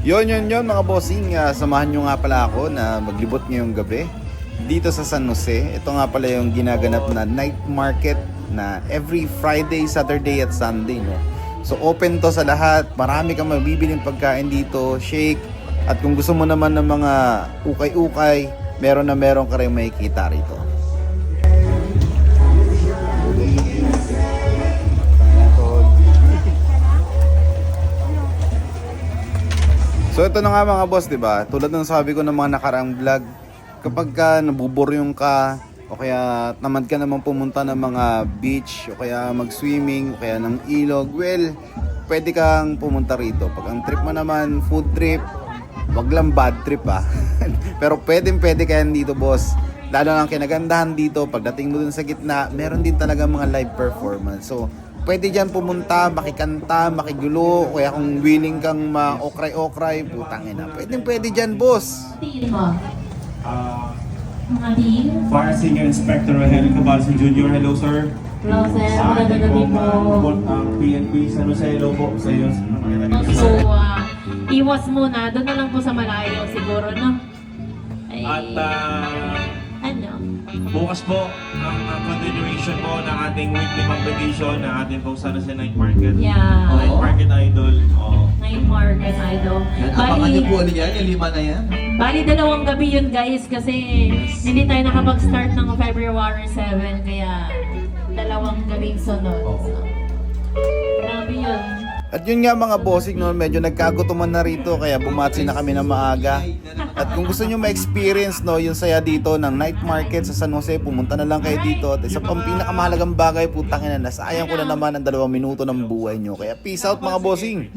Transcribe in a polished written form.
Yun mga bossing, samahan nyo nga pala ako na maglibot ngayong gabi dito sa San Jose. Ito nga pala yung ginaganap na night market na every Friday, Saturday at Sunday, no? So open to sa lahat, marami kang mabibiling pagkain dito, shake. At kung gusto mo naman ng mga ukay-ukay, meron ka rin makikita rito. So ito na nga mga boss, 'di ba? Tulad ng sabi ko ng mga nakaraang vlog, kapag ka nabuburyong ka o kaya tamad ka naman pumunta ng mga beach o kaya mag-swimming o kaya ng ilog, well, pwede kang pumunta rito. Pag ang trip mo naman food trip, wag lang bad trip Pero pwede kaya dito, boss. Lalo lang kinagandahan dito, pagdating mo dun sa gitna, meron din talaga mga live performance. So pwede dyan pumunta, makikanta, makigulo, kaya kung willing kang ma-okray-okray, putang ina. Pwede dyan, boss. Fire Senior Inspector Rogelio Cabalson Jr. Hello, sir. Hello, sir. Sa ating Magandang gabi pong po. PNP San Jose, hello po sa iyo. So, iwas muna. Doon na lang po sa malayo siguro, no? Ay, At ano? bukas po ang continuation po ng ating weekly competition na ating pong San Jose Night Market. Yeah. Night Market Idol. Night market, idol. Abangan niyo po ulit yan, yung 5 na yan. Bali, 2 gabi yun, guys, kasi hindi tayo nakapag-start ng February 7, kaya 2 gabing sunod. So, grabe yun. At yun nga mga bossing, no, medyo nagkagutuman na rito kaya bumatsi na kami na maaga. At kung gusto nyo ma-experience, no, yung saya dito ng night market sa San Jose, pumunta na lang kayo dito. At isa pang pinakamahalagang bagay, putang ina, nasayang ko na naman ang 2 minuto ng buhay nyo. Kaya peace out mga bossing!